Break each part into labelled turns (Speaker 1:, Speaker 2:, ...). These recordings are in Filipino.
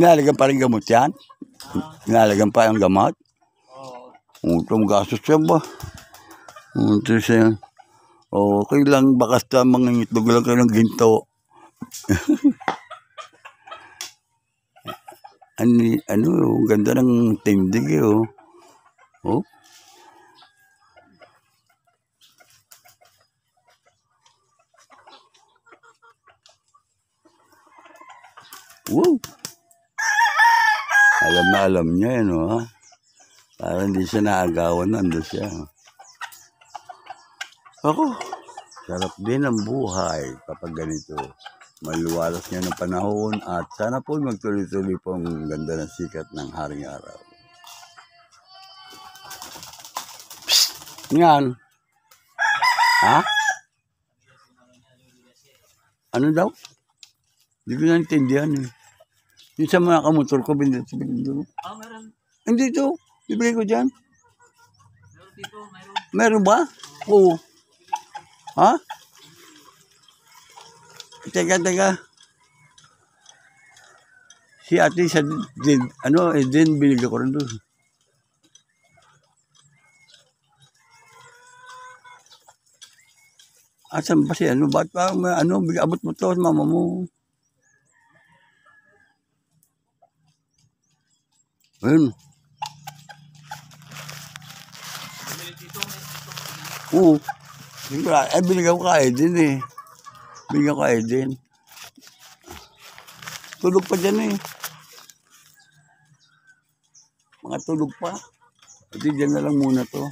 Speaker 1: Inalagan pa rin gamot yan? Inalagan pa yung gamot?
Speaker 2: Oo.
Speaker 1: Itong gastos yan ba? Ito siya. Okay lang, basta mga itlog lang kayo ng ginto. Ang ganda ng tindig eh, oh. Oh. Wow. Alam niya yan, oh. Para hindi siya naagawan, nandun siya. Ako, sarap din ang buhay kapag ganito. Maluwalas niya ng panahon at sana po magtuloy-tuloy po ang ganda ng sikat ng haring araw. Psst! Yan. Ha? Ano daw? Hindi ko naintindihan eh. Yung sa mga kamotor ko, binili ko.
Speaker 2: Meron.
Speaker 1: Hindi ito. Bibili ko dyan.
Speaker 2: Meron dito, meron.
Speaker 1: Meron ba? Oo. Ha? Teka. Si ate sa din, binigyan ko rin doon. Asan ba siya? Ba't pa, abot mo to, mama mo. Ayun. Oo. Binigyan ko kay Eden eh. Binigyan ko kay Eden. Tulog pa dyan eh. Mga tulog pa. Hindi dyan na lang muna to.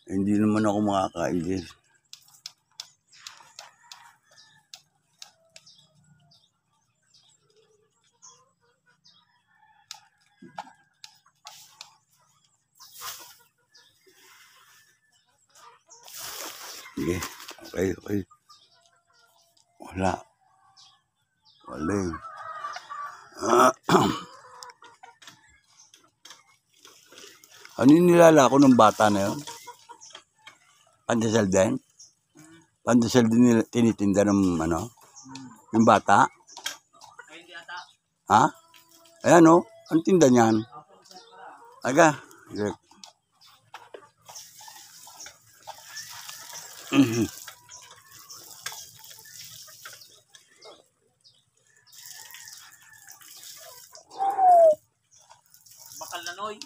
Speaker 1: Hindi naman ako makakain din. Sige. Okay. Wala eh. Ano yung nilala ko ng bata na yun? Pandesal din? Pandesal din nila tinitinda ng yung bata?
Speaker 2: Ay, hindi ata.
Speaker 1: Ha? Ayan o, ang tinda niyan. Aga.
Speaker 2: Bakal na noy.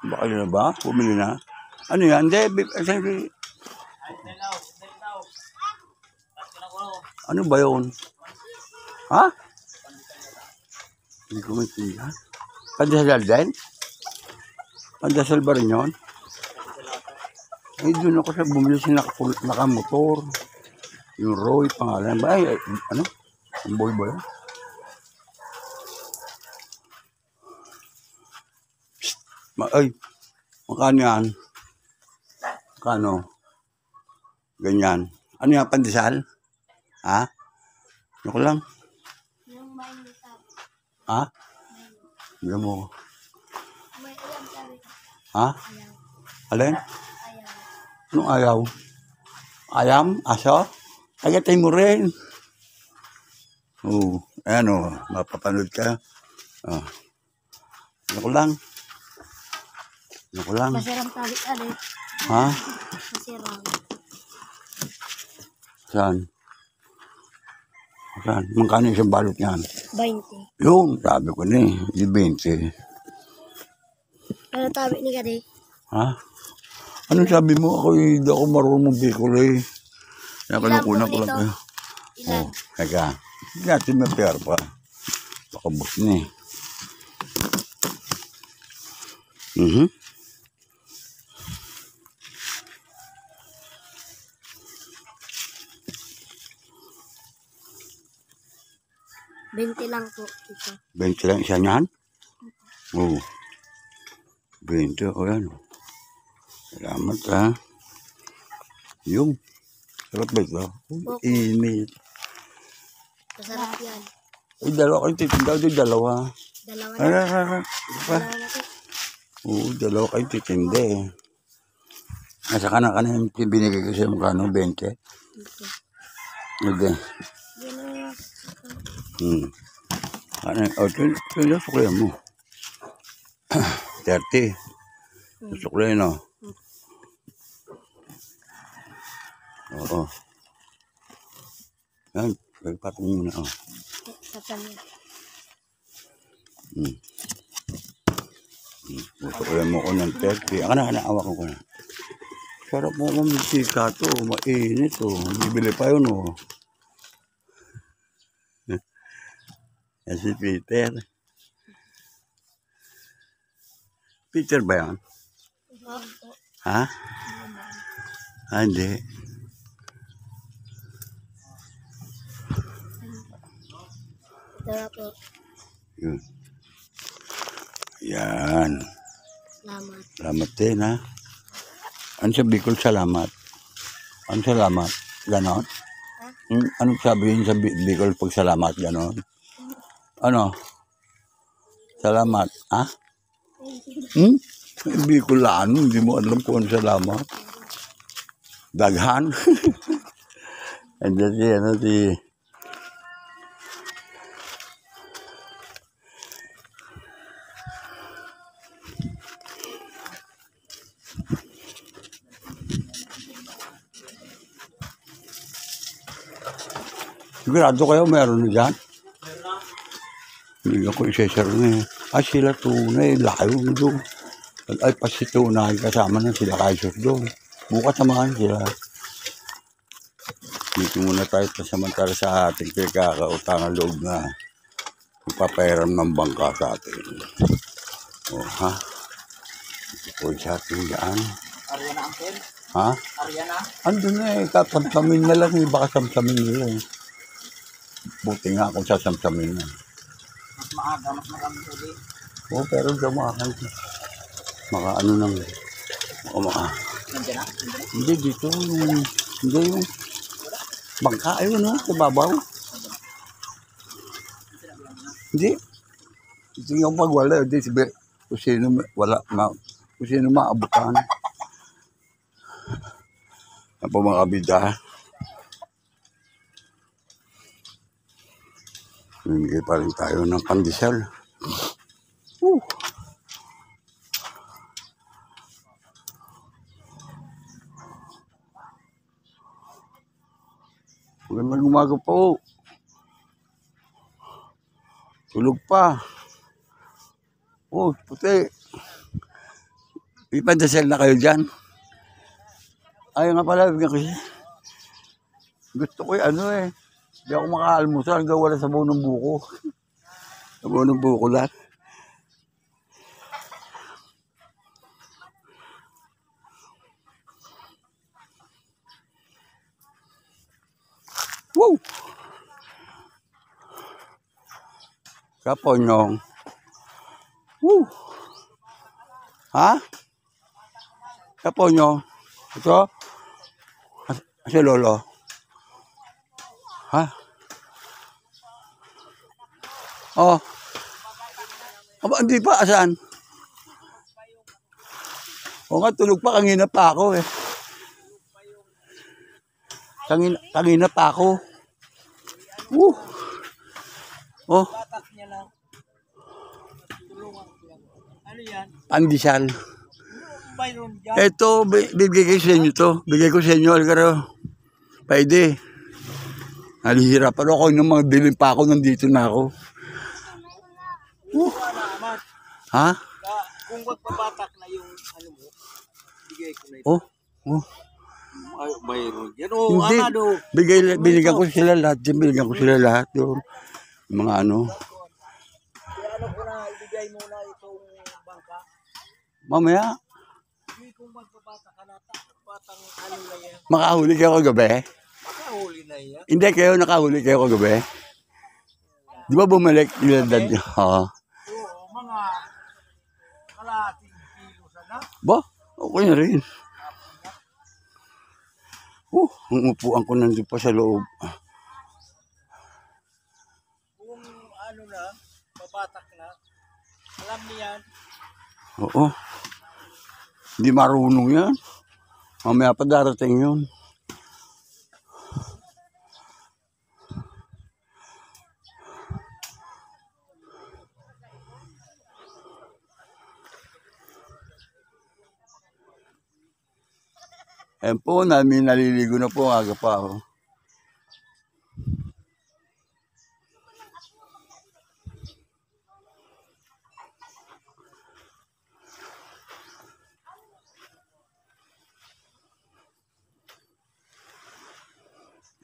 Speaker 1: Bakal na ba? Bumili na? Ano yan? Hindi.
Speaker 2: Ay, dalaw.
Speaker 1: Ano ba yun? Ha? Hindi ko maintindihan. Pandesal din? Pandesal ba rin yun? Doon ako sa bumili siya nakamotor. Yung Roy, pangalan ba? Ang boy ba yun? Psst! Makano yan? Makano? Ganyan. Ano yan, pandesal? Ha? Ano ko lang?
Speaker 3: Yung mainitap.
Speaker 1: Ha? Bigyan mo.
Speaker 3: May ayam sabi.
Speaker 1: Ha?
Speaker 3: Ayaw.
Speaker 1: Alin?
Speaker 3: Ayaw.
Speaker 1: Anong ayaw? Ayam? Aso? Agatay mo rin. Oo. Ayan o. Mapapanood ka. Ano ko lang?
Speaker 3: Masirang talik alit.
Speaker 1: Ha?
Speaker 3: Masirang.
Speaker 1: Saan? Magkano isang balot niyan?
Speaker 3: 20.
Speaker 1: Yun, sabi ko na eh. Di 20.
Speaker 3: Ano tabi ni Kade?
Speaker 1: Ha? Anong sabi mo? Hindi ako marunong Bicol eh. Kaya kinukunan ko lang kayo.
Speaker 3: Ilan?
Speaker 1: Teka. Hindi natin may pera pa. Baka bus na eh.
Speaker 3: $20 lang po ito.
Speaker 1: 20 lang isa niyan? Oo. 20. O yan. Salamat ha. Yung. Sarap ba ito? Init.
Speaker 3: Masarap yan.
Speaker 1: Ay, dalawa kayong titinda. Dalawa.
Speaker 3: Dalawa na.
Speaker 1: Dalawa
Speaker 3: na po.
Speaker 1: Oo, dalawa kayong titinda eh. Nasa kanan yung binigay ko sa mukha 20.
Speaker 3: Okay.
Speaker 1: Okay.
Speaker 3: Yan na.
Speaker 1: Ano, ito suklihan mo. 30. Suklihan, no? Oo. Yan, pagpatong muna, oh.
Speaker 3: Sa kanya.
Speaker 1: Suklihan mo ko ng 30. Awa ko na. Sarap mo kung sika to, mainit, oh. Bibili pa yun, oh. Yan si Peter. Peter ba yan? Ha? Hindi.
Speaker 3: Ito na po.
Speaker 1: Yun. Yan.
Speaker 3: Salamat.
Speaker 1: Salamat din, ha? Ano sa Bicol, salamat? Ano salamat? Ganon? Anong sabihin sa Bicol pag salamat? Ganon? Ano? Salamat, ha? Bicolano, hindi mo alam kung ano salamat. Daghan. Andiyan si, si... Sigurado kayo meron na dyan? Hindi ako isa-share na eh. Sila tunay, layo doon. Ay, pasi tunay, kasama na sila kayo doon. Bukas samahan sila. Dito muna tayo samantala sa ating pinagkakautangan loob na ipapairam ng bangka sa atin. O, ha? Ito po sa ating daan.
Speaker 2: Ariana Angkel?
Speaker 1: Ha?
Speaker 2: Ariana?
Speaker 1: Andun na eh, kasamsamin na lang eh, baka samsamin nila eh. Buti nga kung sasamsamin na.
Speaker 2: Mas maaga, mas maraming huli.
Speaker 1: Oo, pero dyan maka ano nang,
Speaker 2: Nandiyan na?
Speaker 1: hindi dito, hindi yung bangka, ayun no, sa babaw. Hindi. Ito yung pag wala, hindi sabi, kung sino wala, kung sino maabutan. Ano po mga kabida, bigay pa rin tayo ng pandesal. Magandang umaga po. Tulog pa. Oh, puti. May pandesal na kayo dyan? Ayaw nga pala, bigyan ko siya. Gusto ko ano eh. Hindi ako makaalmusal hanggang wala sabaw ng buko. Sabaw ng buko lang. Woo! Kaponyong. Woo! Ha? Kaponyong. Ito? Si Lolo. Ha? Oh. Aba, hindi pa. Saan? O nga, tulog pa. Kanina pa ako eh. Kanina pa ako. Oh.
Speaker 2: Batak niya lang. Tulungan ko yan. Ano yan?
Speaker 1: Pandesal.
Speaker 2: Mayroon dyan.
Speaker 1: Ito, bigay ko sa inyo to. Bigay ko sa inyo, Algaro. Pwede. Nalihirapan ako ng mga dilim pa ako, nandito na ako.
Speaker 2: Naman.
Speaker 1: Ha?
Speaker 2: Kung magpabatak na yung ano mo, bigay ko na ito.
Speaker 1: Oh.
Speaker 2: Ay, mayroon dyan. Oh,
Speaker 1: Hindi.
Speaker 2: ano?
Speaker 1: Binigyan ko sila lahat. Binigyan ko sila lahat. Yung mga ano.
Speaker 2: Kaya ano ko na, ibigay muna itong bangka.
Speaker 1: Mamaya,
Speaker 2: Hindi kung magpabatak ka na, batang ano na yan.
Speaker 1: makahuli kayo kagabi.
Speaker 2: Makahuli na yan.
Speaker 1: Hindi kayo nakahuli kayo kagabi. Di ba bumalik nila dad niyo? Ha?
Speaker 2: Oo, mga kalahating kilo sana.
Speaker 1: Ba? Okay na rin. Ang upuan ko nandun pa sa loob.
Speaker 2: Kung ano na, babatak na, alam niyan,
Speaker 1: Oo. Hindi marunong yan. Mamaya pa darating yun. Ayan po, namin naliligo na po, aga pa ako.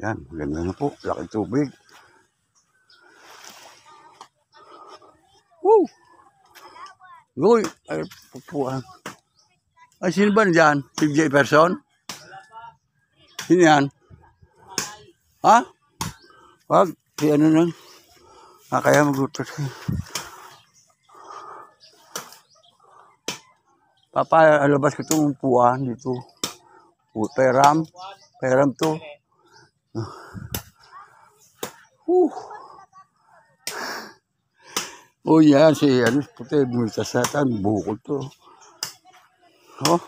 Speaker 1: Yan, maganda na po, laki tubig. Woo! Uy, ay, pupuan. Ay, sino ba dyan? Si Jefferson? Sino yan? Ha? Wag, si ano nun? Kaya magutos ka. Papa, alabas ko itong upuan dito. Peram. Peram to. Oh, yan, si ano, puti, multasatan, bukol to. Oh.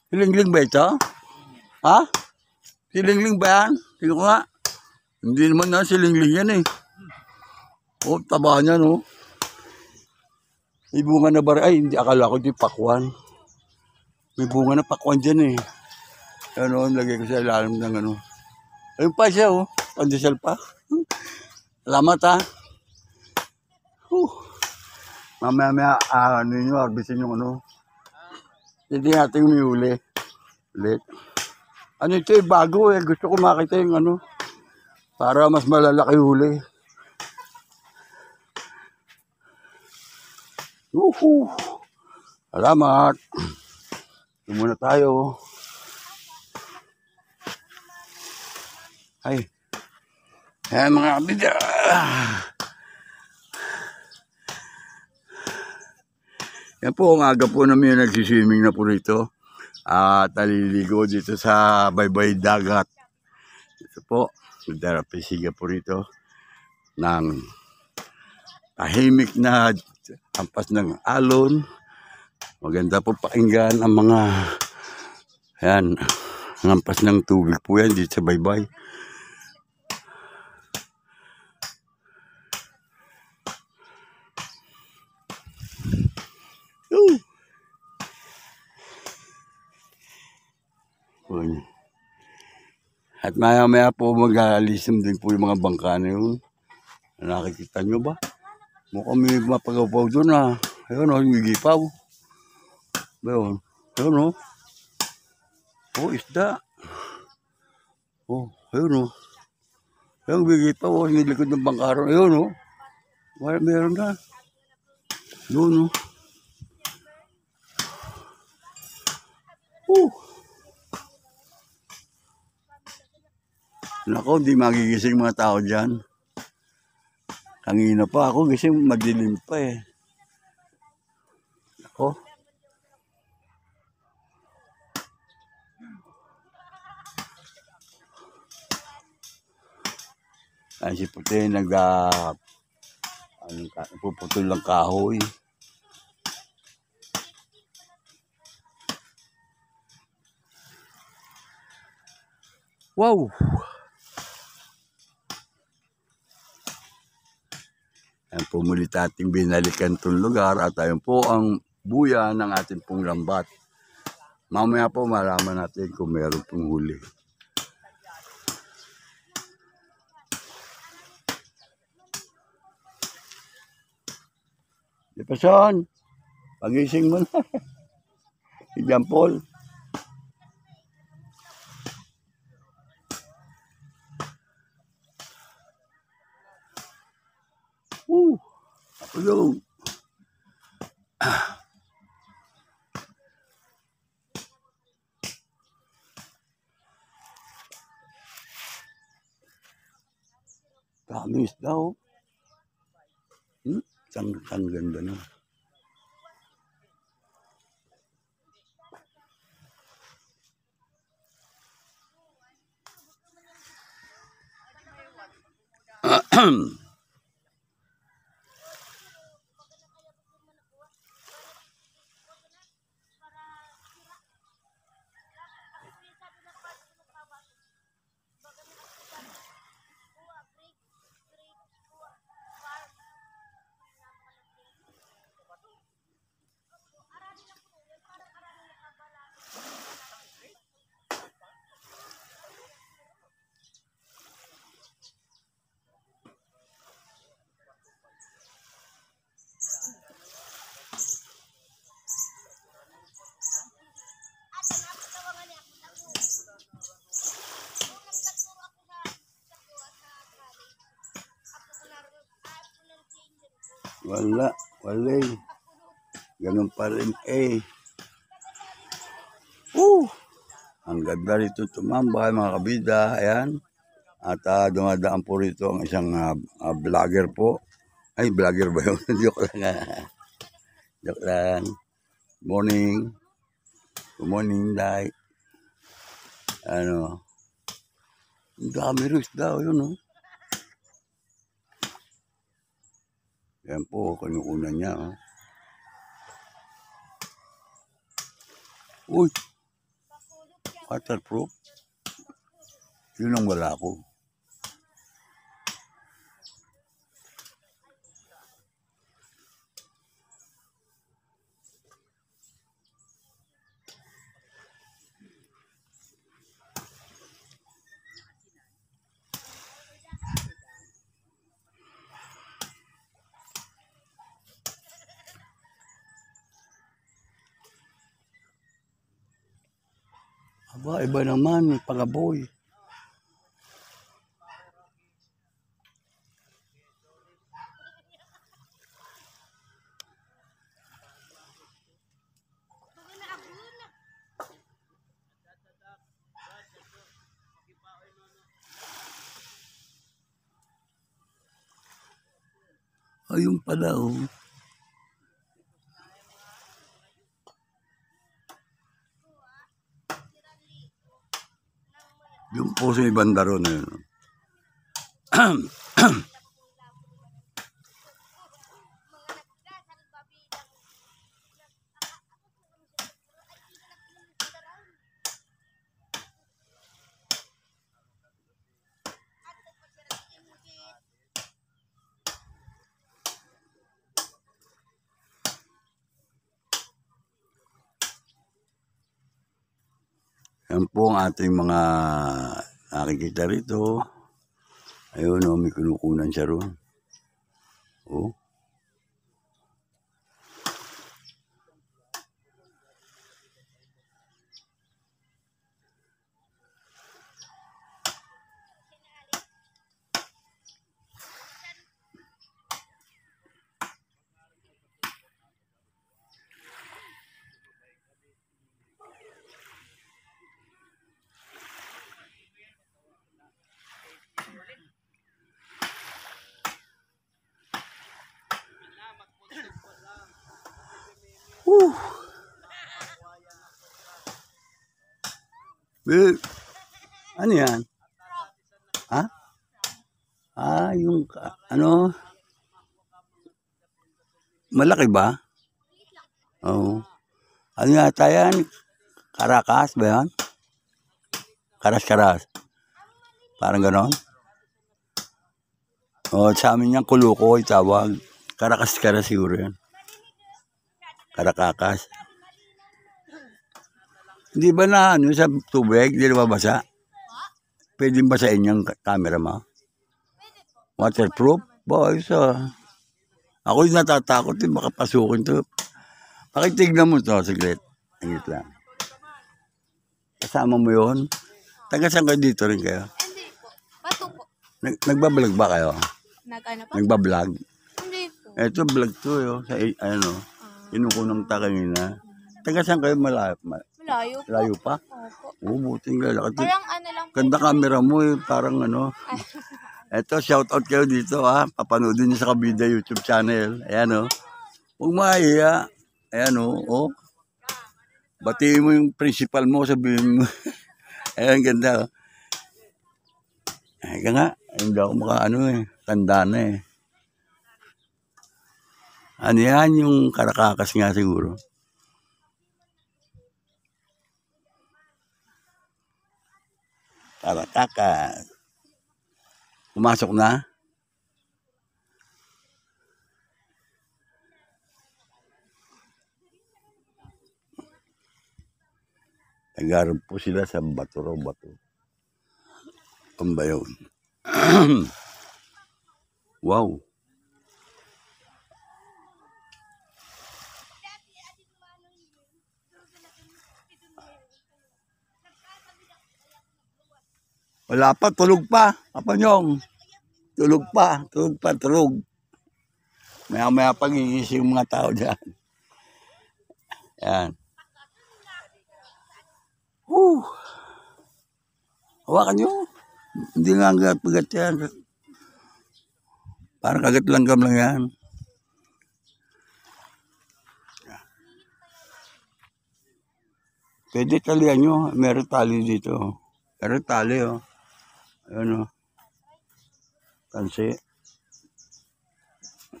Speaker 1: Silingling ba ito? Ha? Silingling ba yan? Tingnan ko nga. Hindi naman na silingling yan eh. Oh, taba niya no. May bunga na ba? Ay, hindi, akala ko di pakwan. May bunga na pakwan dyan eh. Ano, lagay ko sa ilalim ng ano. Ayun pa siya oh. Pandesal pa. Salamat ha. Mamaya, ano nyo, harbisin yung ano. Hindi natin umiuli. Ulit. Ano ito eh, bago eh. Gusto ko makita yung ano. Para mas malalaki huli. Woohoo! Salamat. Ito muna tayo. Ay. Ayan mga kabida. Yan po, ang aga po namin yung nagsiswimming na po rito. At naliligo dito sa baybay dagat. Ito po, nagdarapisiga po rito ng tahimik na ampas ng alon. Maganda po pakinggan ang mga yan, ang ampas ng tubig po yan dito sa baybay. At maya-maya po mag-alisim din po yung mga bangka na yun. Nakikita nyo ba? Mukhang may mapagapaw doon ah. Ayun o, yung gipaw. Ayun. Ayun o. Oh, isda. Oh, ayun o. Ayun, gigipaw o. Yung likod ng bangka ron. Ayun o. Meron na. Doon o. Nako, di magigising mga tao dyan. Kanina pa ako, gising madilim pa eh. Nako. Ay, si Puti puputol ng kahoy. Wow! Ayan po mulit ating binalikan itong lugar at ayun po ang buya ng ating pong lambat. Mamaya po malaman natin kung meron pong huli. Jefferson, pagising mo na. Si John Paul. Hello. Dami isda oh. Ang ganda na. Wala. Wala eh. Ganun pa rin eh. Ang ganda rito tumambay mga kabida. Ayan. At dumadaan po rito ang isang vlogger po. Ay, vlogger ba yun? Joke lang. Joke lang. Morning. Good morning, Day. Ano? Ang dami rin daw yun, no? Yan po, kinukunan niya, oh. Uy! Waterproof? Yun ang wala ko. Aba, iba naman, may pagaboy. Ayun pala, oh. Yung po sa ibang daro na yun. Yan po ang ating mga nakikita rito. Ayun, oh, may kinukunan siya ron. Oh. Ano yan? Ha? Yung ano? Malaki ba? Oo. Ano yata yan? Karakas ba yan? Karas-karas. Parang ganon. O, sa amin yan, kulukoy tawag. Karakas-karas siguro yan. Karakakas. Hindi ba na ano sa tubig? Hindi na mabasa? Pwede basahin yung camera mo? Waterproof? Boy, so. Ako yung natatakot din makapasukin to. Pakitignan mo to, saglit. Saglit lang. Kasama mo yun? Taga-saan kayo dito rin kayo?
Speaker 3: Hindi po. Bato po.
Speaker 1: Nagbablog ba kayo?
Speaker 3: Nag-ano po?
Speaker 1: Nagbablog?
Speaker 3: Hindi po.
Speaker 1: Ito vlog to yo. Sa ano, kinukunang ta kanina. Taga-saan kayo malayo?
Speaker 3: Malayo po.
Speaker 1: Layo pa?
Speaker 3: Opo.
Speaker 1: Oo, buting lalaki.
Speaker 3: Parang ano lang po.
Speaker 1: Ganda camera mo eh, parang ano. Eto, shoutout kayo dito ha. Papanoodin niyo sa Kabida YouTube channel. Ayan o. Huwag mahiya. Ayan o. Oh. Batiin mo yung principal mo, sabihin mo. Ayan, ganda o. Ay, nga. Hindi ako makaano eh. Tanda na eh. Ano yan? Yung karakakas nga siguro. Karakakas. Pumasok na? Nagharap po sila sa bato raw bato. Ano ba yun? Wow. Wala pa, tulog pa. Kapanyong. Tulog pa, tulog. Maya-maya pag-iisip yung mga tao dyan. Yan. Woo! Hawakan nyo. Hindi nga ang pagat yan. Parang kagat langgam lang yan. Pwede talian nyo. Meron tali dito. Meron tali, oh. Ayun, oh. Tansi.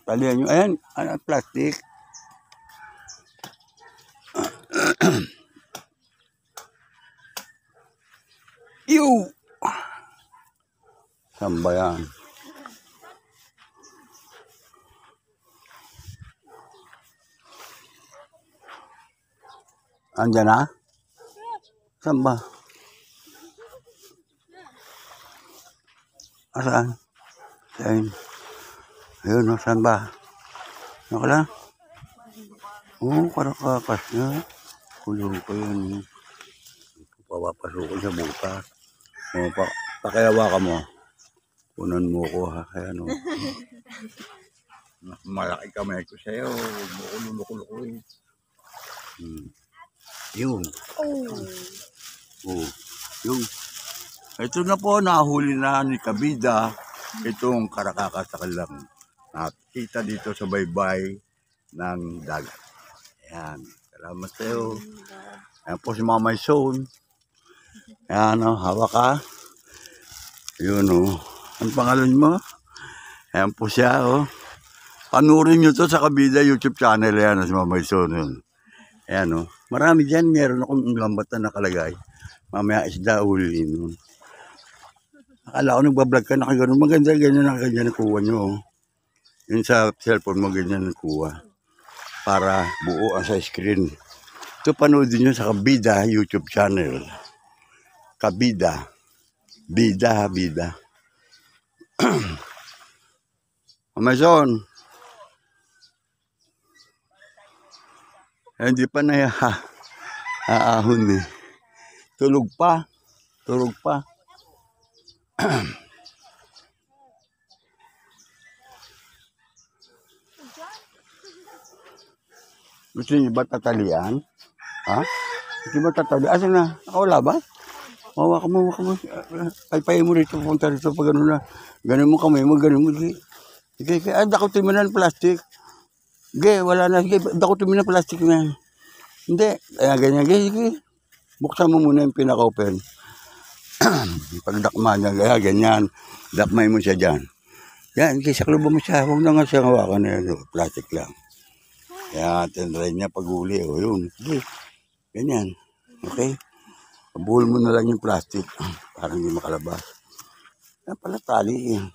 Speaker 1: Talian nyo. Ayan, ano, plastic. Ew! Saan ba yan? Andyan na? Saan ba? Saan? Ayun. Ayun, no, saan ba? Ano ka lang? Oo, karakakas na. Kulong ko yun. Papapasukin sa butas. O, pakiyawa ka mo. Punan mo ko, ha? Kaya, no. Malaki kamay ko sa'yo. Huwag mo ko lulukulokoy. Yun. Oh. Yung. Ito na po, nahuli na ni Kabida itong karakakas sa kanilang nakita dito sa baybay ng dagat. Ayan. Salamat sa'yo. Ayan po si Mama Son. Ayan, oh, hawak ka. Yun, oh. Ang pangalan mo? Ayan po siya, oh. Panurin nyo to sa Kabida YouTube channel. Ayan, si Mama Son. Yun. Ayan, oh. Marami dyan. Meron akong lambat na nakalagay. Mamaya isda uli nun. Akala ko nagbablog ka, nakagano'n. Maganda, ganyan na ganyan nakuha nyo. Oh. Yun sa cellphone mo, ganyan nakuha. Para buo ang sa screen. Ito panoodin nyo sa Kabida YouTube channel. Kabida. Bida. Amazon. Hindi pa na aahon eh. Tulog pa. Gusto niyo ba tatalian? Ha? Gusto niyo ba tatalian? Asan na? Nakawala ba? Hawa ka mo. Paypay mo rito. Punta rito pag gano'n na. Ganun mo kamay mo. Sige. Ay, dakutin mo na ng plastic. Sige, wala na. Sige, dakutin mo na plastic na. Hindi. Kaya ganyan. Sige. Buksan mo muna yung pinaka-open. Pagdakma niya, kaya ganyan. Dakmay mo siya dyan. Yan, kasi saklubo mo siya. Huwag na nga siya hawakan na yun. Plastic lang. Yan, tinry niya pag-uli. O yun. Sige. Ganyan. Okay? Pabuhol mo na lang yung plastic. Para hindi makalabas. Yan pala tali eh.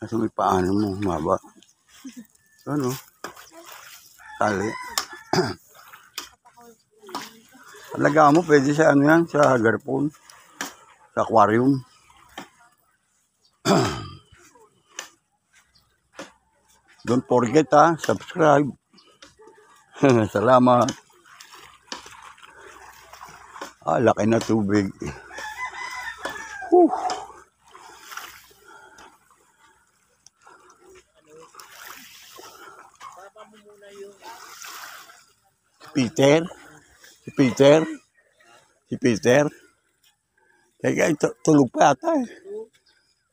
Speaker 1: Kasi may paano mo. Maba. Ano? Tali. Alaga mo, pwede sa ano yan, sa garpon, sa aquarium. Don't forget subscribe. Salamat. Laki na tubig. Whew. Si Peter. Kaya tulog pa ata eh.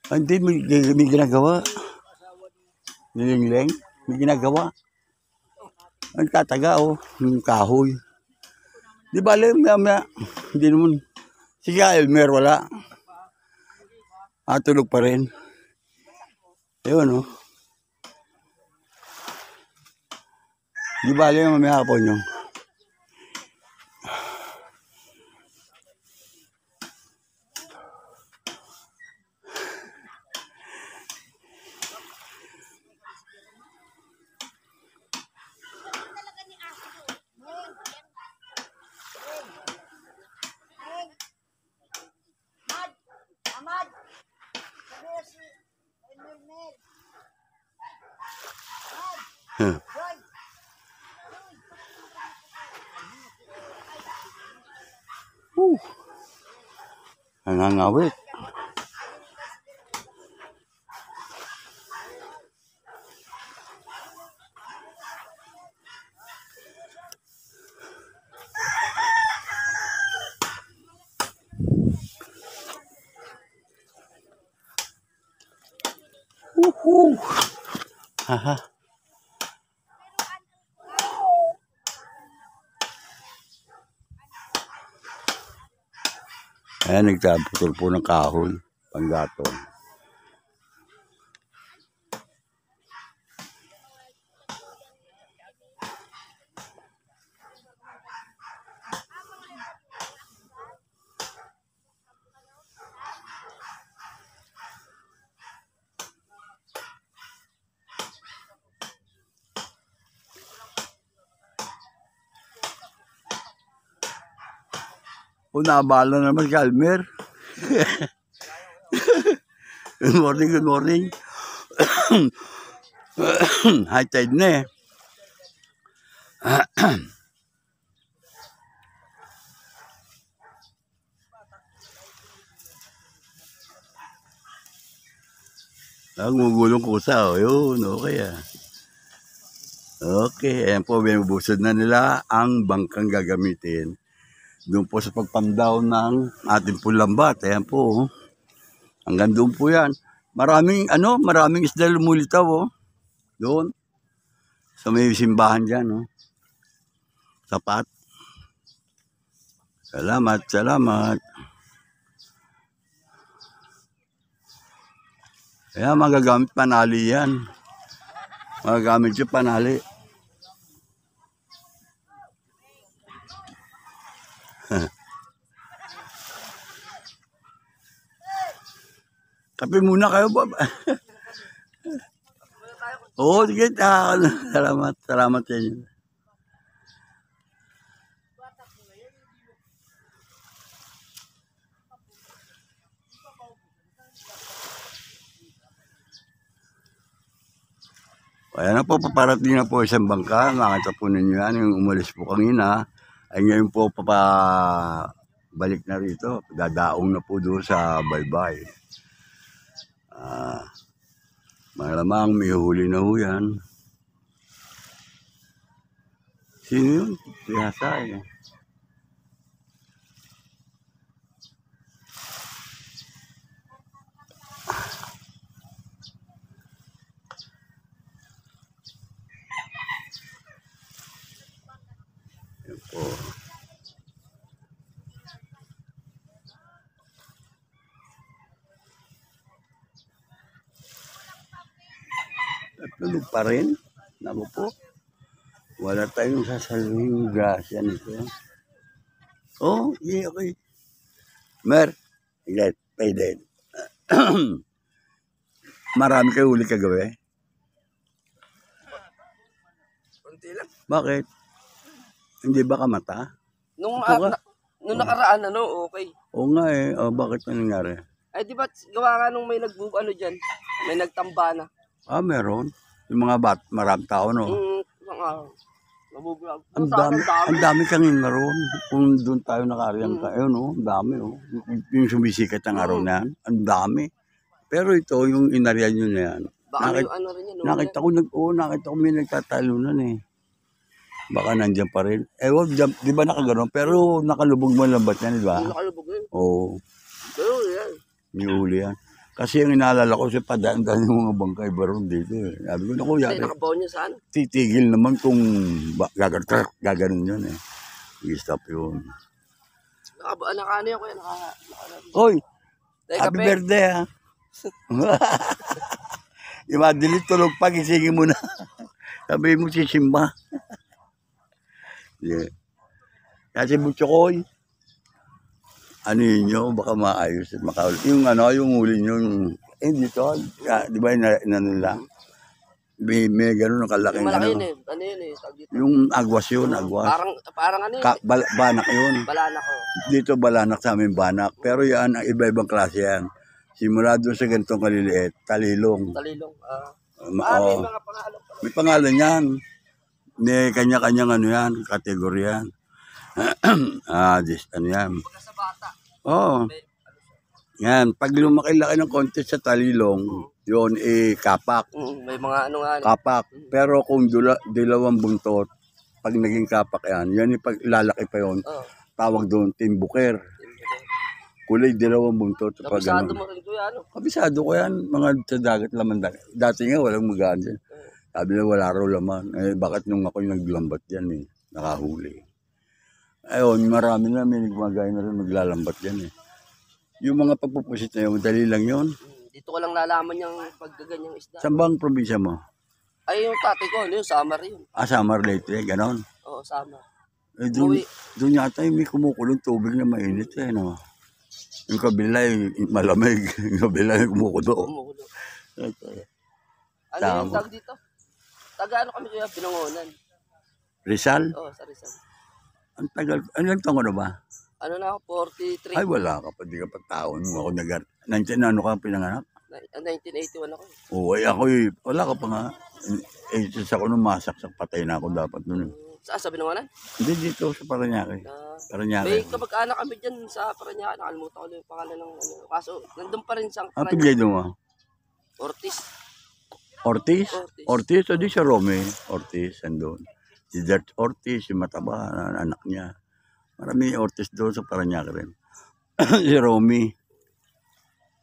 Speaker 1: Hindi, may ginagawa. Nilingling, may ginagawa. Ang tataga, oh, yung kahoy. Di ba, maya, hindi naman. Si Elmer, wala. Tulog pa rin. Ayun, oh. Di ba, mamaya hapon yung. Nangangawit. Woohoo! Haha. Ayan, nagtaputol po ng kahoy. Panggatong. O, nabala naman si Almer. Good morning, good morning. High tide na eh. Gumugulong kusa. O, yun, okay ah. Okay, ayan po, binubusod na nila ang bangkang gagamitin. Doon po sa pagpamdown ng ating pulambat. Ayan po. Hanggang doon po yan. Maraming isda lumulitaw. Oh. Doon. Sa may simbahan dyan. Oh. Sapat. Salamat, salamat. Ayan, magagamit panali yan. Magagamit yung panali. Kape muna kayo ba? Oo, sige. Salamat sa inyo. Ayan na po, paparating na po isang bangka. Nakita po ninyo yan, yung umalis po kanina. Ay ngayon po balik na rito. Dadaong na po doon sa baybay. Malamang may huli na ho yan. Sino yun? Pihasa eh. Yan po. Tulog pa rin. Naku po. Wala tayong sasaluhin grasya nito. Oh, yeah, okay. Mer, ilan, pwede. Marami kayo huli kagabi.
Speaker 2: Kunti lang.
Speaker 1: Bakit? Hindi ba kamata?
Speaker 2: Nung
Speaker 1: nakaraan,
Speaker 2: okay.
Speaker 1: Oo nga eh. O, bakit na nangyari?
Speaker 2: Ay, di ba, gawa nga nung may dyan, may nagtamba na.
Speaker 1: Meron. Yung mga marami tao, no?
Speaker 2: Isang araw. Nabubulag.
Speaker 1: Ang dami kangin meron. Kung doon tayo nakariyan ka, no? Ang dami, oh. Yung sumisikat ng araw na yan, ang dami. Pero ito, yung inariyan nyo na yan. Nakita ko may nagtatalunan eh. Baka nandiyan pa rin. Di ba nakaganon? Pero nakalubog mo lambat yan, di ba?
Speaker 2: Nakalubog yun.
Speaker 1: Oo.
Speaker 2: Pero yan.
Speaker 1: May uli yan. Kasi ang inaalala ko sa padaan-daan yung mga bangkay baron dito. Sabi ko, naku,
Speaker 2: Ay, nakabaon niya saan?
Speaker 1: titigil naman kung gaganon yun eh. I-stop yun.
Speaker 2: Nakaano yan kuya?
Speaker 1: Hoy!
Speaker 2: Teka,
Speaker 1: Happy birthday ha! Yung madilit tulog pa, gisingin mo na. Sabi mo si Simba. Yeah. Kasi Butchokoy, ano yun nyo, baka maayos at makaulit. Yung huli nyo, dito, di ba nila? May gano'n kalaki.
Speaker 2: Malaki yun eh. Ano yun eh?
Speaker 1: Yung agwas yun, agwas.
Speaker 2: Parang ano yun?
Speaker 1: Banak yun.
Speaker 2: Balanak ko.
Speaker 1: Dito balanak sa amin banak. Pero yan, ang iba-ibang klase yan. Simula doon sa ganitong kaliliit, talilong.
Speaker 2: Talilong.
Speaker 1: May
Speaker 2: mga pangalan pa.
Speaker 1: May pangalan yan. May kanya-kanyang kategorya yan. Ano yan.
Speaker 2: Sa bata.
Speaker 1: Oo. Yan, pag lumaki-laki ng konti sa talilong, yun kapak.
Speaker 2: May mga ano nga.
Speaker 1: Kapak. Pero kung dalawang buntot, pag naging kapak yan pag lalaki pa yun, tawag doon timbuker. kulay dalawang buntot. Pag
Speaker 2: Kabisado
Speaker 1: ano.
Speaker 2: mo rin kuya, ano?
Speaker 1: Kabisado ko yan, mga sa dagat laman. Dati nga walang magaan dyan. Sabi na wala raw laman. Eh, bakit nung ako yung naglambat yan eh, nakahuli. Ayun, marami na, may nagmagay na rin maglalambat yan eh. Yung mga pagpupusit na yun, dali lang yun.
Speaker 2: Dito ko lang nalaman yung pagkaganyang isda.
Speaker 1: Saan bang probinsya mo?
Speaker 2: Ay, yung tatay ko, ano yun, Samar yun.
Speaker 1: Ah, Samar Leyte, ganon.
Speaker 2: Oo, Samar.
Speaker 1: Eh, doon,
Speaker 2: Uwi.
Speaker 1: doon yata yung may kumukulong tubig na mainit eh, no? Yung kabila yung malamig, yung kabila yung kumukulo.
Speaker 2: Kumukulo. Ano
Speaker 1: Tama.
Speaker 2: yung tag dito? Taga ano kami kuya, Binangonan.
Speaker 1: Rizal?
Speaker 2: Oo, sa Rizal.
Speaker 1: Ang tagal, anong taon na ba?
Speaker 2: Ano na ako, 43.
Speaker 1: Ay, wala ka pa, di ka pa taon mo ako nagar. Nandiyan ano ka pinanganak?
Speaker 2: 1981 ako.
Speaker 1: Oo, ay ako wala ka pa nga. Eh, ako nung masaksak, patay na ako dapat nun.
Speaker 2: Saan, sa Binangonan?
Speaker 1: Hindi dito sa Paranaque. Paranaque.
Speaker 2: May kamag-anak kami dyan sa Paranaque. Nakalimutan ko lang yung pangalan ng ano. Kaso, nandun pa rin sa
Speaker 1: Ang pigay mo?
Speaker 2: Ortiz.
Speaker 1: Ortiz?
Speaker 2: Ortiz.
Speaker 1: Ortiz, o di siya Rome. Ortiz, andun. Si Dirt Ortiz, si mataba, anak niya. Marami Ortiz doon sa Paranaque rin. Si Romy.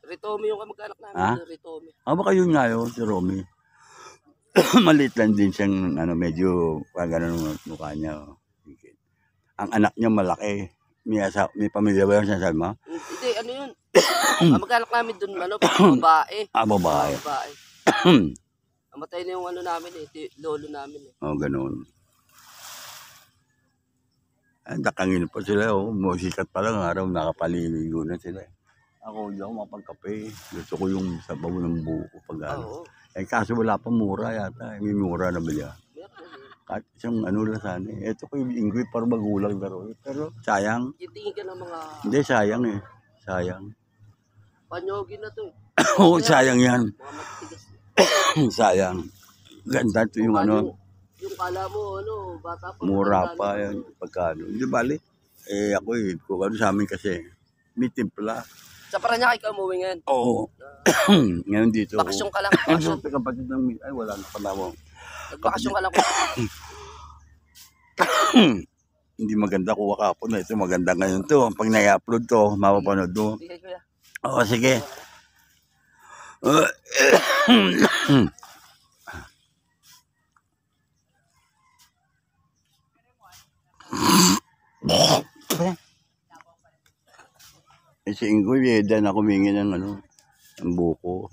Speaker 2: Ritomi yung kamag-anak namin.
Speaker 1: Ha?
Speaker 2: Ritomi.
Speaker 1: Baka yun nga yun, si Romy. Maliit lang din siyang, medyo, gano'n ang mukha niya. Ang anak niya malaki. May pamilya ba yun, sinasabi mo?
Speaker 2: Hindi, ano yun? Kamag-anak namin dun, ano, babae.
Speaker 1: Ah, babae.
Speaker 2: Babae. Amatay na yung ano namin lolo namin eh.
Speaker 1: Oh, gano'n. Ang dakangin pa sila, musikat pa lang, araw, nakapaliligo na sila. Ako, hindi ako mapagkape. Gusto ko yung sabaw ng buko pag ano.
Speaker 2: Oo.
Speaker 1: Eh, kaso wala pa mura yata. May mura na ba yan? Kahit isang ano lang sana eh. Ito ko yung inggoy para magulang laro. Pero sayang.
Speaker 2: Kitingin ka ng mga
Speaker 1: Hindi, sayang eh. Sayang.
Speaker 2: panyogi na to eh.
Speaker 1: Oo, sayang yan.
Speaker 2: Mga matigas.
Speaker 1: Sayang. Ganda ito yung ano.
Speaker 2: Yung kala mo, ano, bata pa.
Speaker 1: Mura pa yan. Pagkano. Hindi bali. Eh ako eh. Kung ano sa amin kasi. May timpla.
Speaker 2: Sa Paranaque ka umuwi ngayon.
Speaker 1: Oo. Ngayon dito.
Speaker 2: Bakasyon ka lang.
Speaker 1: Ang
Speaker 2: Bakasyon.
Speaker 1: suti kapatid ng ay wala na pala mo.
Speaker 2: Nagbakasyon ka lang.
Speaker 1: Hindi maganda kuha kapon. Ito maganda ngayon to. Pag na-upload to, mapapanood mo.
Speaker 2: Sige kuya.
Speaker 1: Oo, sige. Eh, si Ingoy, dan ako humingi ng ano, ng buko.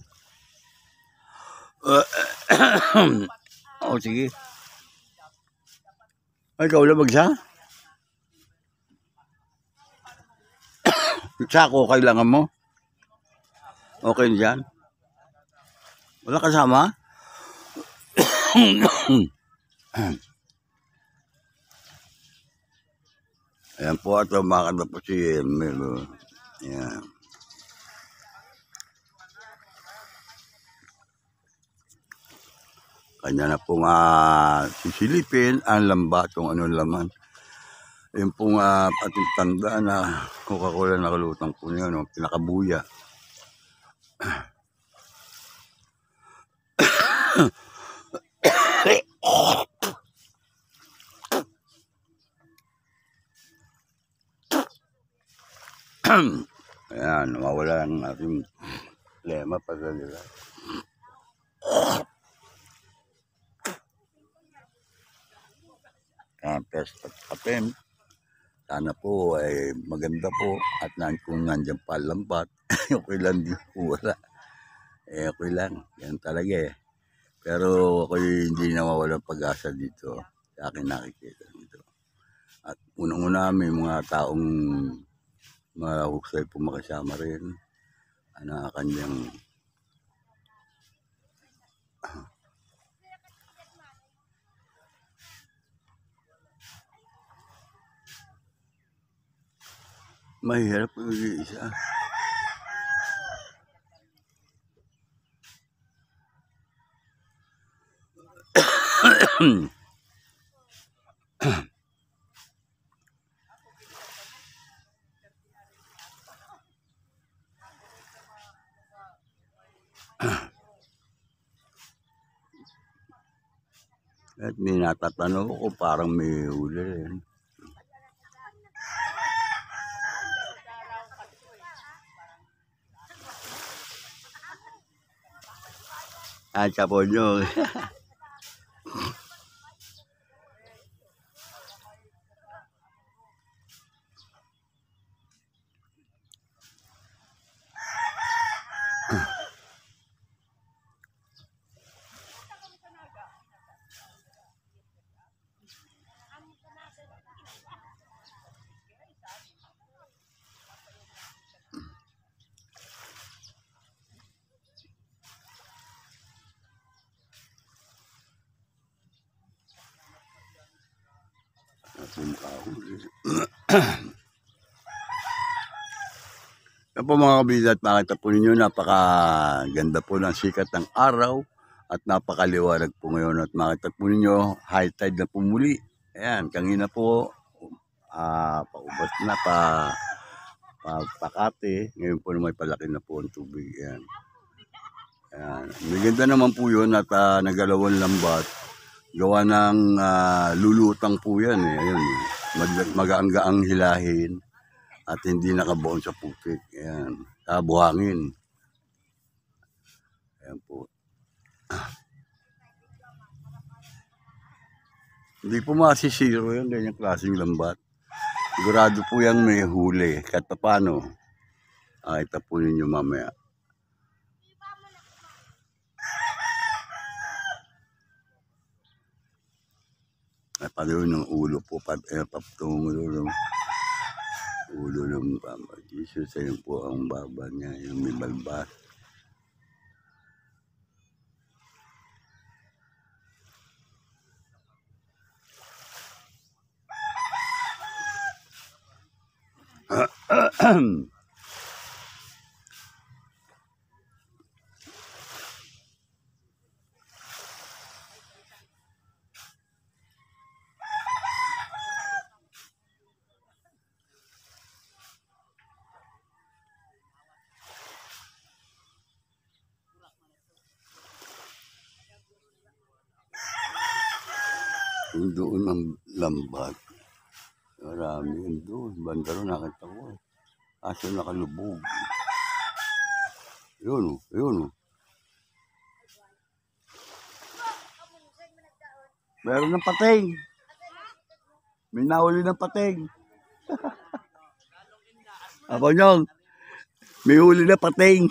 Speaker 1: Oo, sige. Ay, ikaw lang magsa? Sako, kailangan mo? Okay na dyan? Wala kasama? Ayan po at umakad na po si Melo. Ayan. Kanya na pong sisilipin ang lambat kung anong laman. Yung pong ating tanda na Coca-Cola nakalutang po niya, no? Pinakabuya. Ayan, nawawala ang ating lema pag nila. Pes pagkapim. Sana po ay maganda po at kung nandiyan pa lambat, okay lang din po wala. Eh okay lang, yan talaga eh. Pero ako hindi nawawalan pag-asa dito sa akin nakikita dito. At unang-una may mga taong mahusay po makasama rin na kanyang mahirap yung isa. At may natatanong ko parang may huli rin. At Chaponyong. Yan po mga kabilat, makita po ninyo, napakaganda po ng sikat ng araw at napakaliwanag po ngayon at makita po ninyo, high tide na po muli. Ayan, kanina po, paubos na, pakate, ngayon po may palaki na po ang tubig. Ayan. Ayan. May ganda naman po yun at nagalawang lambat. Gawa ng lulutang po yan. Ayan, magaang-gaang hilahin. At hindi nakabaon sa putik. Ayan. Buhangin. Ayan po. Hindi po masisiro yan. Ganyang klaseng lambat. Sigurado po yan may huli. Kahit paano. Itapunin nyo mamaya. At pala ng ulo po. Patungo ng ulo ng Papa Jesus. Ayun po ang baba niya, yung may balbas. Yung doon ang lambat. Marami yun doon. Banda rin nakita ko. Aso nakalubog. Yun o. Yun o. Meron ng pating. May nahuli ng pating. Ako nyong. May huli na pating.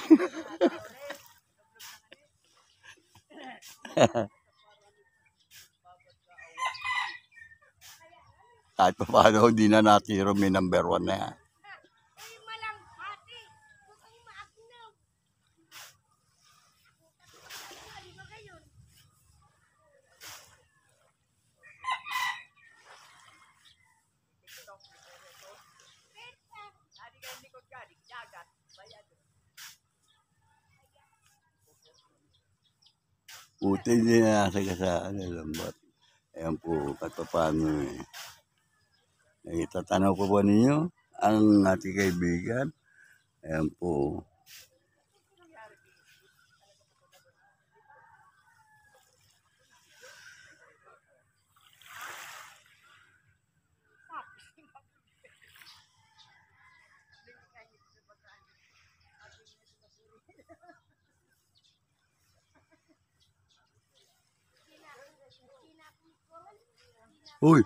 Speaker 1: Kahit pa paano, hindi na natiro, may number 1 na yan. Puti din na nasa kasaan, lambat. Ayan po, kahit pa paano eh. Itatanaw po ba ninyo ang ating kaibigan? Ayan po. Uy!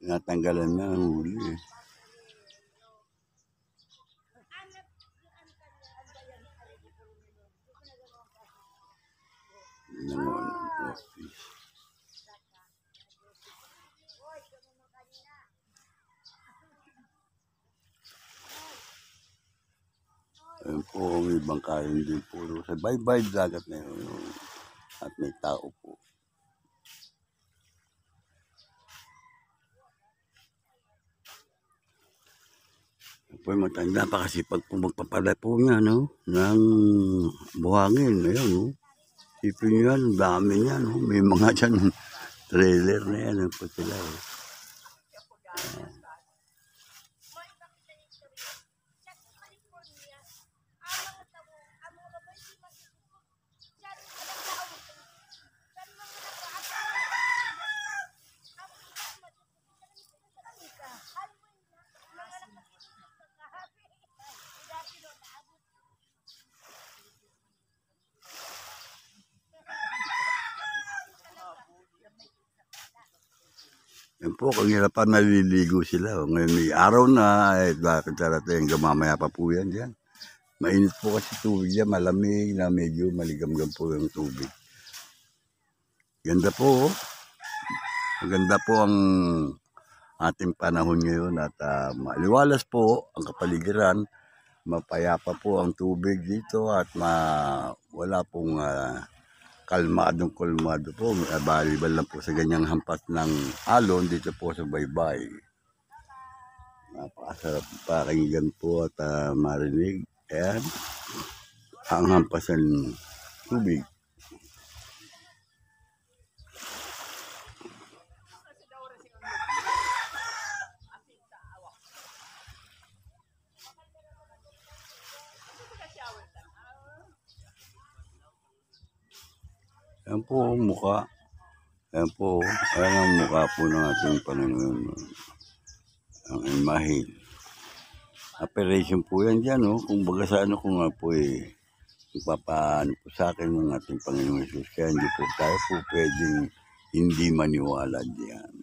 Speaker 1: Natanggalan na ang huli eh. Ayun po, may bangkayan din po sa baybay dagat na yun. At may tao po. Po matanda pa kasi pag magpapala po niya, no? Ng buhangin, ayun, no? Sipin nyo yan, ang dami yan. Oh. May mga dyan, trailer na yan. Ano po sila eh. Yan po, kung hirapan naliligo sila. Oh. Ngayon may araw na, bakit darating gamamaya pa po yan dyan. Mainit po kasi tubig yan, malamig na medyo maligamgam po yung tubig. Ganda po, oh. Maganda po ang ating panahon ngayon at maliwalas po ang kapaligiran. Mapayapa po ang tubig dito at wala pong kalmado po. Balibal lang po sa ganyang hampas ng alon dito po sa baybay. Napakasarap pakinggan po at marinig. Ayan, ang hampas ng tubig. Ayan po ang mukha. Ayan po. Ayan ang mukha po ng ating Panginoon. Ang imahe. Operation po yan dyan. Oh. Kung baga sa ano ko nga po eh. Ipapaano po sa akin ng ating Panginoon Jesus. Kaya hindi po tayo po pwedeng hindi maniwala diyan.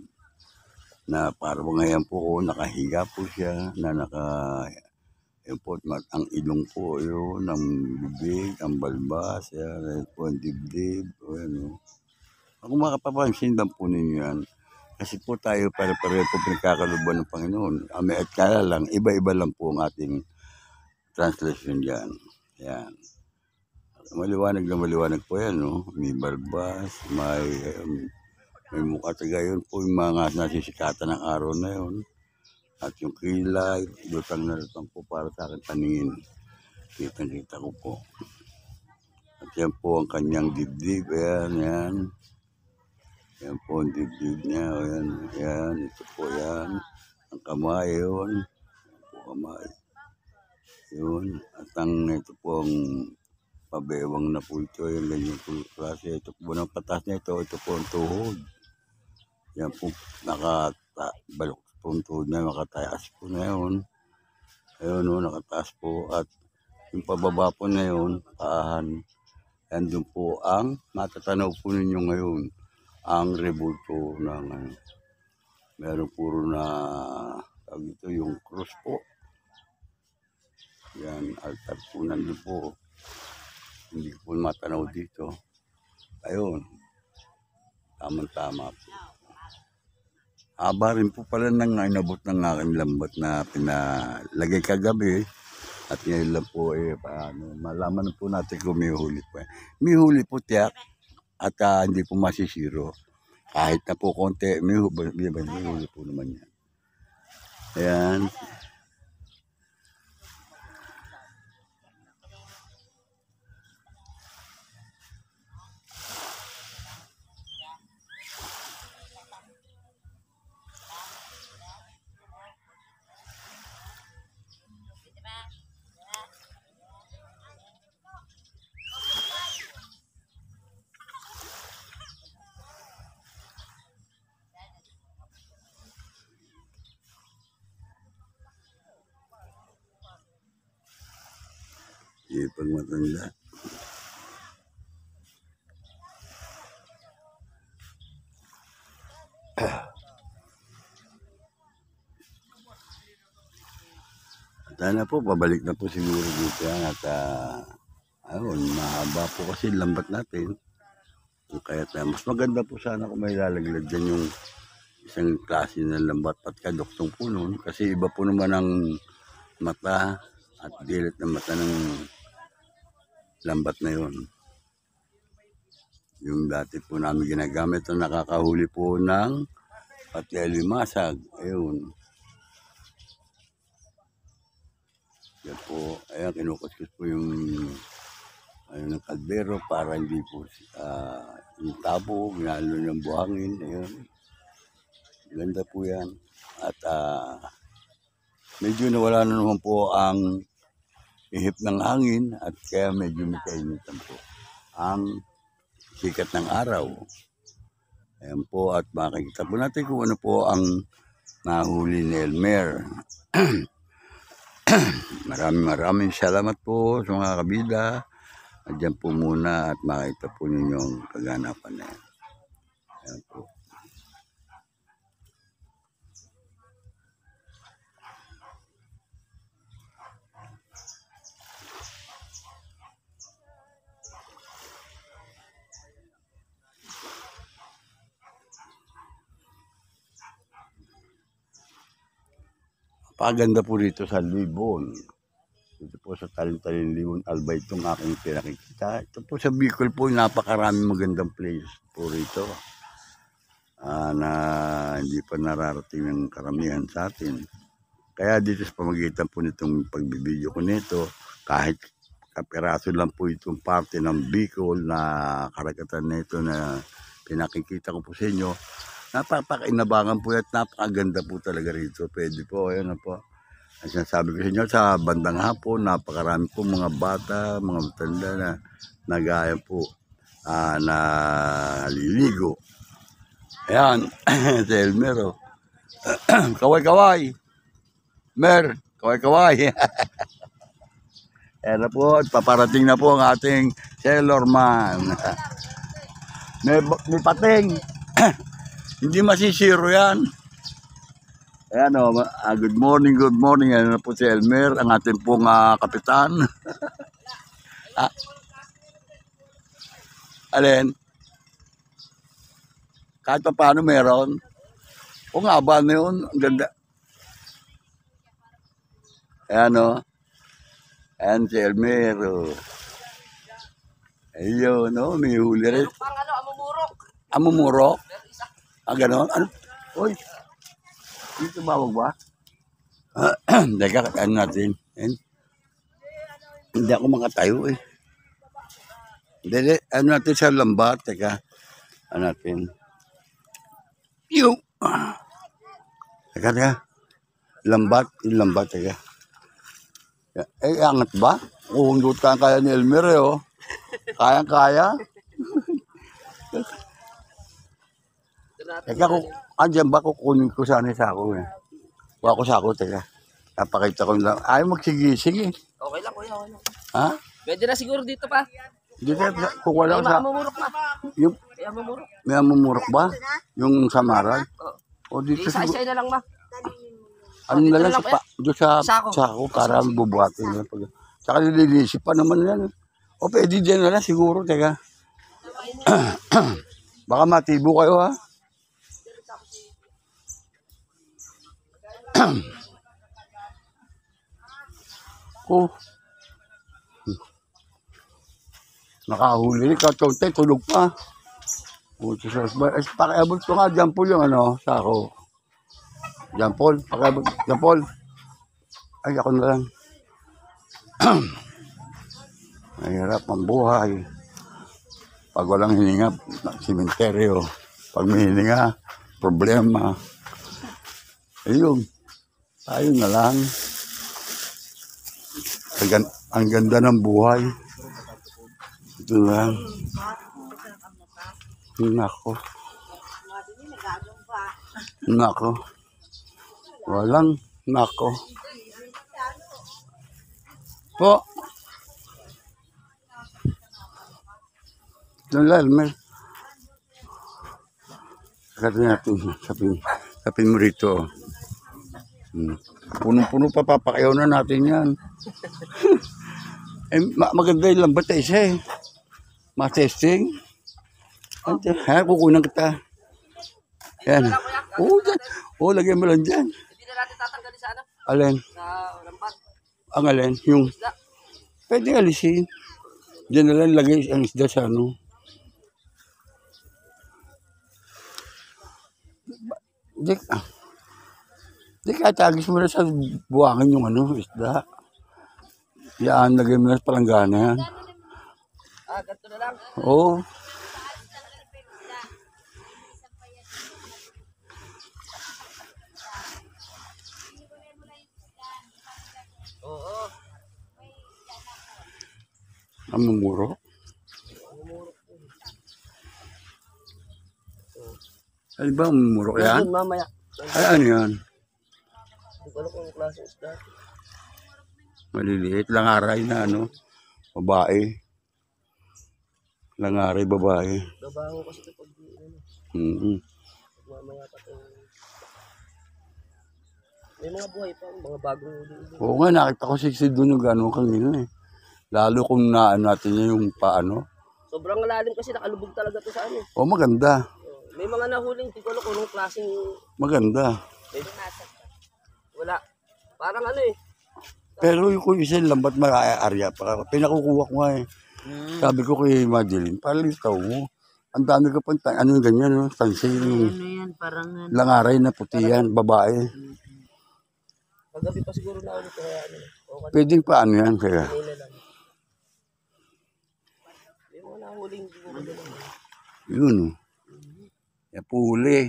Speaker 1: Na parang ngayon po nakahiga po siya. Na yun po, ang ilong po yun, ang bibig, ang balbas, yan po, ang dibdib, o yan o. Kung makapapansin lang po ninyo yan, kasi po tayo pare-pare po pinagkakaluban ng Panginoon. At kaya lang, iba-iba lang po ang ating translation dyan. Yan. Maliwanag na maliwanag po yan, no? May balbas, may mukha taga yun po yung mga nasisikatan ng araw na yun. At yung kilay, lutang na lutang po para sa akin paningin. Kita-kita ko po. At yan po ang kanyang dibdib. Ayan, yan. Yan po ang dibdib niya. Ayan, yan. Ito po yan. Ang kamay, yun. Yan po kamay. Yun. At ito po ang pabewang na po ito. Yung ganyan po klase. Ito po ng patas na ito. Ito po ang tuhod. Yan po nakabalok. Tuhod na makataas po na yun. Ayun o, nakataas po. At yung pababa po na yun, paahan. Yan doon po ang matatanaw po ninyo ngayon. Ang rebulto ng meron puro na ito yung cross po. Yan, altar po nandun po. Hindi po matanaw dito. Ayun. Tamang-tama po. Haba rin po pala nang inabot ng aking lambat na pinalagay kagabi. At ngayon lang po malaman po natin kung may huli po. May huli po tiyak at hindi po masisiro. Kahit na po konti, may huli po naman yan. Ayan. Pag matanda. Sana po, pabalik na po siguro dito yan at ayun, mahaba po kasi lambat natin. Kaya mas maganda po sana kung may lalaglag dyan yung isang klase ng lambat at kaduktong po nun. Kasi iba po naman ang mata at dilit ng mata ng lambat na yun. Yung dati po namin ginagamit na nakakahuli po ng pati alimasag. Ayun. Yan po. Ayan, kinukuskus po yung Ayun ang kaldero para hindi po yung tabo, ginalo ng buhangin. Ayun. Ganda po yan. At medyo nawala na naman po ang ihip ng hangin at kaya medyo may kainitan po ang sikat ng araw. Ayan po at makikita po natin kung ano po ang nahuli ni Elmer. Maraming salamat po sa mga kabida. Diyan po muna at makita po ninyo ang kaganapan na yan. Ayan po. Paganda po rito sa Libon. Ito po sa Talintalin Libon, Albay itong aking pinakikita. Ito po sa Bicol po, napakaraming magandang place po rito. Na hindi pa nararating ng karamihan sa atin. Kaya dito sa pamagitan po nitong pagbibideo ko nito, kahit kapiraso lang po itong parte ng Bicol na karagatan nito na pinakikita ko po sa inyo, napapakainabangan po at napakaganda po talaga rito. Pwede po, ayan na po. Ang sinasabi ko sa inyo, sa bandang hapon, napakarami po mga bata, mga matanda na nagaya po na liligo. Ayan, si Elmer, oh. Kaway-kaway. Mer, kaway-kaway. Ayan na po, at paparating na po ang ating Sailor Man. May pating. Hindi masisiro yan. Ayan o, good morning. Ayan na po si Elmer, ang ating pong kapitan. Alin? Kahit pa paano meron. O nga ba na yun? Ang ganda. Ayan o. Ayan si Elmer. Ayun o, may huli rin.
Speaker 2: Amumurok.
Speaker 1: Amumurok? Ganon? Ano? Uy, dito bawag ba? Teka, ano natin? Hindi ako makatayo eh. Hindi, ano natin sa lambat? Teka, ano natin? Yung! Teka. Lambat, yung lambat, teka. Angat ba? Uundutan kaya ni Elmer eh, oh. Kaya-kaya. Teka, andyan ba kukunin ko sana sa ako eh. Kuha ko sa ako, teka. Napakita ko lang. Ayaw magsigisig eh.
Speaker 2: Okay lang, kuya. Okay lang.
Speaker 1: Ha?
Speaker 2: Pwede na siguro dito pa.
Speaker 1: Dito, kukuha lang sa...
Speaker 2: Amumurok na.
Speaker 1: Yung,
Speaker 2: May amumurok.
Speaker 1: may amumurok ba? Yung samaran? O dito siguro.
Speaker 2: Isa-isa na lang ma.
Speaker 1: Ano na lang sa doon sa
Speaker 2: Sako.
Speaker 1: sako para bubuhatin. Saka nililisip pa naman yan. O pwede dyan na lang siguro, teka. Baka matibo kayo ha. Oh. Nakahuli ka, Tonte, tulog pa. Pakiabot ko nga, John Paul yung ano, sako. John Paul, pakiabot, John Paul. Ay, ako na lang. Mahirap ang buhay. Pag walang hininga, simenteryo. Pag may hininga, problema. Ayun. Tayo na lang. Ang ganda ng buhay. Ito lang. Nako. Nako. Walang nako. Po. Ito lang, Elmer. Sabi natin, sapin mo rito. Punong-puno pa, papakayaw na natin yan. Maganda yung lambat na isa eh. Ma-testing. Kukunan kita. Yan. Oo, dyan. Oo, lagyan mo lang dyan.
Speaker 2: Hindi na natin tatanggalin sa ano?
Speaker 1: Alin?
Speaker 2: Sa lambat.
Speaker 1: Ang alin? Yung... Pwede alisin. Diyan na lang lagay ang isda sa ano. Di katagis mo na sa buwangan yung ano, isda. Yan, lagay mo na sa palanggana yan. Oo.
Speaker 2: Oo.
Speaker 1: Namumuro. Ano ba mamumuro yan?
Speaker 2: Yun, mamaya.
Speaker 1: Ay, ano yan?
Speaker 2: Hindi ko alam kung klase isda.
Speaker 1: Maliliit. Langaray na ano. Babae. Langaray babae.
Speaker 2: Babango kasi kapag ano,
Speaker 1: Mm-hmm.
Speaker 2: mamaya pa ito. May mga buhay pa, mga bagong huli.
Speaker 1: Oo nga, nakita ko siksi doon yung gano'n kanina eh. Lalo kung naan natin niya yung paano.
Speaker 2: Sobrang lalim kasi nakalubog talaga to sa ano.
Speaker 1: Oo, maganda.
Speaker 2: May mga nahuling, hindi ko alam kung anong klaseng
Speaker 1: Maganda.
Speaker 2: wala. Parang ano eh.
Speaker 1: Pero yung kung isa lambat maraarya pa. Pinakukuha ko nga eh. Sabi ko kay Madeline, palitaw mo. Ang dami ka pang, ano yung ganyan, no? Tansi yung
Speaker 2: Ano yan, parang
Speaker 1: langaray na puti yan, babae.
Speaker 2: paggabi pa siguro na ulit kaya ano. Okay,
Speaker 1: Pwedeng paano yan, kaya.
Speaker 2: kanina lang. May mga nahuling, hindi ko alam.
Speaker 1: Yun. Yan puli.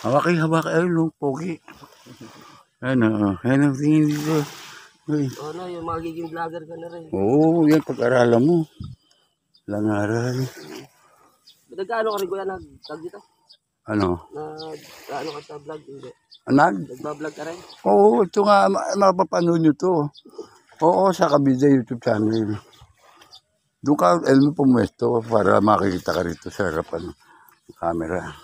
Speaker 1: Hawaki, ayun, no, pogi. Ano, ang tingin dito. Uy.
Speaker 2: Ano, yung magiging vlogger ka na rin.
Speaker 1: Oo, yan, pag-aralan mo. Langaray.
Speaker 2: Nagkaano ka rin kuya nag-tag dito?
Speaker 1: Ano?
Speaker 2: Ano ka sa vlog? Hindi.
Speaker 1: Anag?
Speaker 2: Nagbablog ka rin?
Speaker 1: Oo, ito nga, mapapanood nyo to. Oo, sa Kabida YouTube channel. Doon ka, alam mo, pumuesto para makikita ka rito sa harapan ng camera.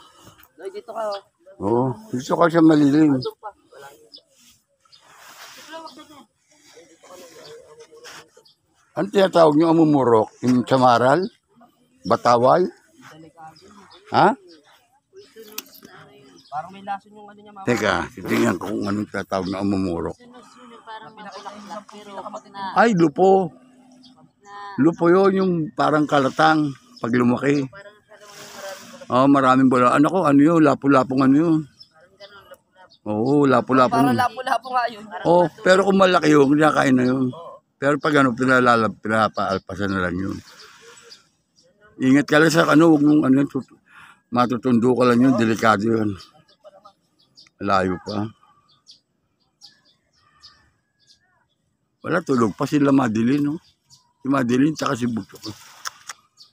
Speaker 2: Ay, dito ka oh.
Speaker 1: Oo, dito ka siya malilim.
Speaker 2: Doon pa. Wala yun.
Speaker 1: Ano tinatawag nyo amumurok? Yung samaral? Batawal? Ha?
Speaker 2: Parang may lason yung ano niya mama.
Speaker 1: Teka, titingnan ko kung anong tinatawag na amumurok.
Speaker 3: Parang makulak pero pag na,
Speaker 1: Ay, lupo. Lupo yun, yung parang kalatang pag lumaki. Oo, maraming bola. Ano ko, ano yun? Lapu-lapong ano yun? Oo, lapu-lapong.
Speaker 2: Parang lapo-lapo nga yun.
Speaker 1: Oo, pero kung malaki yun, kinakain na yun. Pero pag ano, pinapaalpasan na lang yun. Ingat ka lang sa ano, huwag mong ano, matutundo ka lang yun, delikado yun. Malayo pa. Wala, tulog pa sila Madeline, no? Si Madeline, tsaka si Bugto.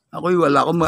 Speaker 1: Ako'y wala akong